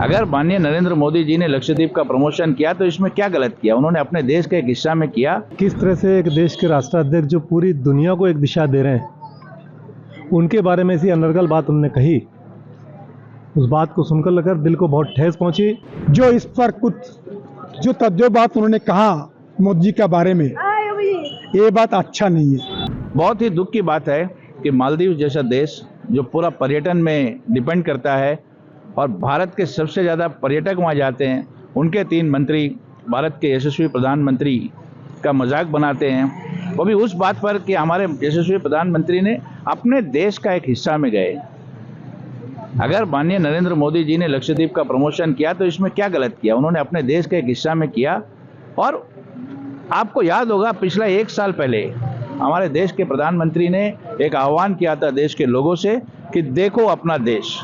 अगर माननीय नरेंद्र मोदी जी ने लक्षद्वीप का प्रमोशन किया तो इसमें क्या गलत किया? उन्होंने अपने देश के एक हिस्सा में किया। किस तरह से एक देश के राष्ट्राध्यक्ष जो पूरी दुनिया को एक दिशा दे रहे हैं, उनके बारे में ऐसी अनर्गल बात उन्होंने कही, उस बात को सुनकर लगा दिल को बहुत ठेस पहुंची। जो इस पर कुछ जो तजुर्बात उन्होंने कहा मोदी जी के बारे में, ये बात अच्छा नहीं है। बहुत ही दुख की बात है कि मालदीव जैसा देश जो पूरा पर्यटन में डिपेंड करता है और भारत के सबसे ज़्यादा पर्यटक वहाँ जाते हैं, उनके 3 मंत्री भारत के यशस्वी प्रधानमंत्री का मजाक बनाते हैं, वो भी उस बात पर कि हमारे यशस्वी प्रधानमंत्री ने अपने देश का एक हिस्सा में गए। अगर माननीय नरेंद्र मोदी जी ने लक्षद्वीप का प्रमोशन किया तो इसमें क्या गलत किया? उन्होंने अपने देश के एक हिस्सा में किया। और आपको याद होगा पिछला 1 साल पहले हमारे देश के प्रधानमंत्री ने एक आह्वान किया था देश के लोगों से कि देखो अपना देश।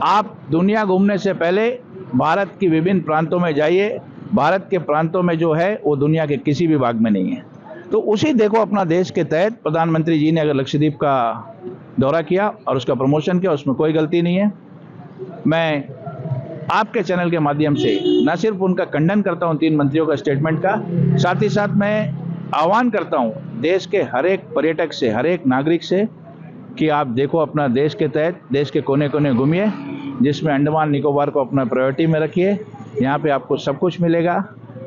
आप दुनिया घूमने से पहले भारत की विभिन्न प्रांतों में जाइए। भारत के प्रांतों में जो है वो दुनिया के किसी भी भाग में नहीं है। तो उसी देखो अपना देश के तहत प्रधानमंत्री जी ने अगर लक्षद्वीप का दौरा किया और उसका प्रमोशन किया, उसमें कोई गलती नहीं है। मैं आपके चैनल के माध्यम से न सिर्फ उनका खंडन करता हूं 3 मंत्रियों का स्टेटमेंट का, साथ ही साथ मैं आह्वान करता हूं देश के हर एक पर्यटक से, हर एक नागरिक से कि आप देखो अपना देश के तहत देश के कोने कोने घूमिए, जिसमें अंडमान निकोबार को अपना प्रायोरिटी में रखिए। यहाँ पे आपको सब कुछ मिलेगा।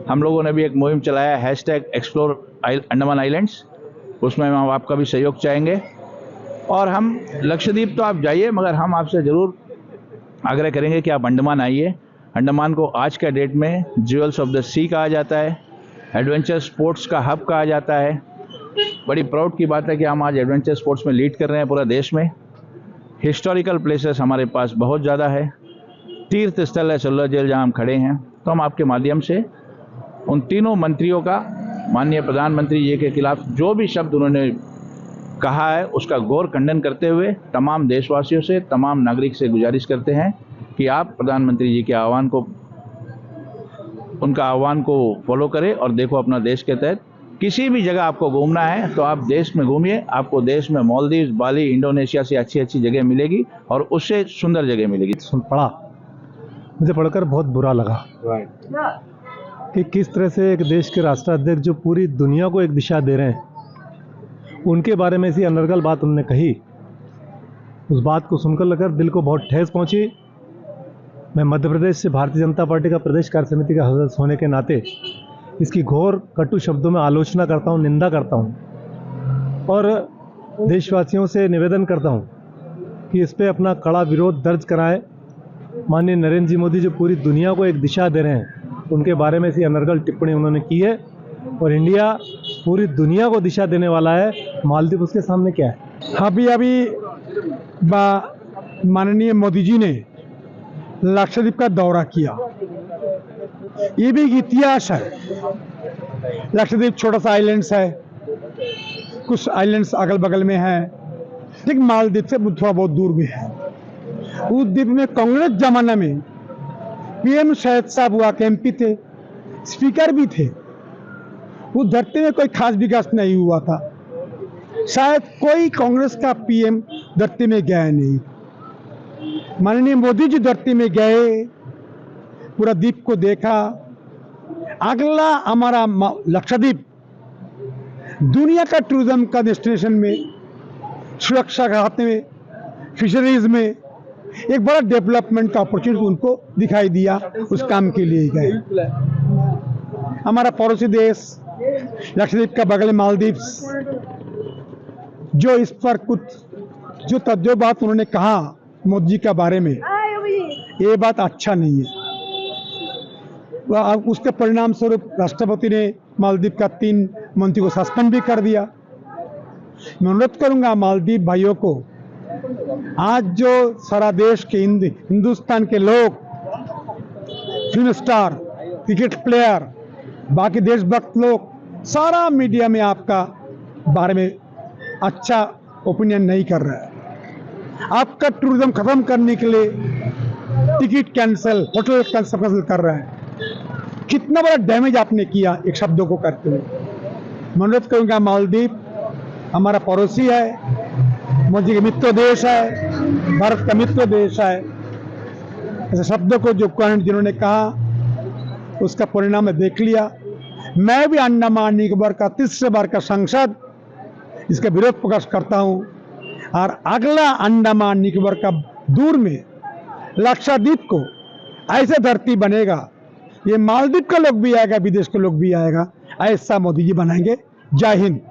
हम लोगों ने भी एक मुहिम चलाया #एक्सप्लोर अंडमान आइलैंड्स, उसमें हम आपका भी सहयोग चाहेंगे। और हम लक्षद्वीप तो आप जाइए, मगर हम आपसे ज़रूर आग्रह करेंगे कि आप अंडमान आइए। अंडमान को आज के डेट में ज्वेल्स ऑफ द सी कहा जाता है, एडवेंचर स्पोर्ट्स का हब कहा जाता है। बड़ी प्राउड की बात है कि हम आज एडवेंचर स्पोर्ट्स में लीड कर रहे हैं पूरा देश में। हिस्टोरिकल प्लेसेस हमारे पास बहुत ज़्यादा है। तीर्थ स्थल है सल्ला जेल जहाँ हम खड़े हैं। तो हम आपके माध्यम से उन तीनों मंत्रियों का माननीय प्रधानमंत्री जी के खिलाफ जो भी शब्द उन्होंने कहा है उसका घोर खंडन करते हुए तमाम देशवासियों से, तमाम नागरिक से गुजारिश करते हैं कि आप प्रधानमंत्री जी के आह्वान को, उनका आह्वान को फॉलो करें और देखो अपना देश के तहत किसी भी जगह आपको घूमना है तो आप देश में घूमिए। आपको देश में मालदीव, बाली, इंडोनेशिया से अच्छी अच्छी जगह मिलेगी और उससे सुंदर जगह मिलेगी। सुन पढ़ा, मुझे पढ़कर बहुत बुरा लगा कि किस तरह से एक देश के राष्ट्राध्यक्ष जो पूरी दुनिया को एक दिशा दे रहे हैं, उनके बारे में ऐसी अनर्गल बात उन्होंने कही, उस बात को सुनकर लगा दिल को बहुत ठेस पहुंची। मैं मध्य प्रदेश से भारतीय जनता पार्टी का प्रदेश कार्य समिति का सदस्य होने के नाते इसकी घोर कटु शब्दों में आलोचना करता हूं, निंदा करता हूं और देशवासियों से निवेदन करता हूं कि इस पे अपना कड़ा विरोध दर्ज कराएं। माननीय नरेंद्र जी मोदी जो पूरी दुनिया को एक दिशा दे रहे हैं, उनके बारे में ऐसी अनर्गल टिप्पणी उन्होंने की है और इंडिया पूरी दुनिया को दिशा देने वाला है। मालदीव उसके सामने क्या है? अभी माननीय मोदी जी ने लक्षद्वीप का दौरा किया, ये भी एक इतिहास है। लक्षद्वीप छोटा सा आइलैंड्स है, कुछ आइलैंड्स अगल बगल में है, ठीक मालदीव से थोड़ा बहुत दूर में है। उस द्वीप में कांग्रेस जमाना में PM शहीद साहब हुआ के MP थे, स्पीकर भी थे। उस धरती में कोई खास विकास नहीं हुआ था। शायद कोई कांग्रेस का PM धरती में गया नहीं। माननीय मोदी जी धरती में गए, पूरा द्वीप को देखा। अगला हमारा लक्षद्वीप दुनिया का टूरिज्म का डेस्टिनेशन में, सुरक्षा के हाथ में, फिशरीज में एक बड़ा डेवलपमेंट का अपॉर्चुनिटी उनको दिखाई दिया। उस काम के लिए गए। हमारा पड़ोसी देश लक्षद्वीप का बगल मालदीव, जो इस पर कुछ जो तजुर्बात उन्होंने कहा मोदी जी के बारे में, ये बात अच्छा नहीं है। उसके परिणाम स्वरूप राष्ट्रपति ने मालदीव का 3 मंत्री को सस्पेंड भी कर दिया। मैं अनुरोध करूंगा मालदीव भाइयों को, आज जो सारा देश के हिंदुस्तान के लोग, फिल्म स्टार, क्रिकेट प्लेयर, बाकी देशभक्त लोग, सारा मीडिया में आपका बारे में अच्छा ओपिनियन नहीं कर रहा है। आपका टूरिज्म खत्म करने के लिए टिकट कैंसिल, होटल कैंसिल कर रहा है। कितना बड़ा डैमेज आपने किया एक शब्दों को करते हुए। मैं अनुरोध करूंगा, मालदीव हमारा पड़ोसी है, मोदी का मित्र देश है, भारत का मित्र देश है। ऐसे शब्दों को जो कर्ण जिन्होंने कहा उसका परिणाम मैं देख लिया। मैं भी अंडमान निकोबार का तीसरे बार का सांसद इसका विरोध प्रकाश करता हूं और अगला अंडमान निकोबार का दूर में लक्षद्वीप को ऐसे धरती बनेगा, ये मालदीव का लोग भी आएगा, विदेश के लोग भी आएगा, ऐसा मोदी जी बनाएंगे। जय हिंद।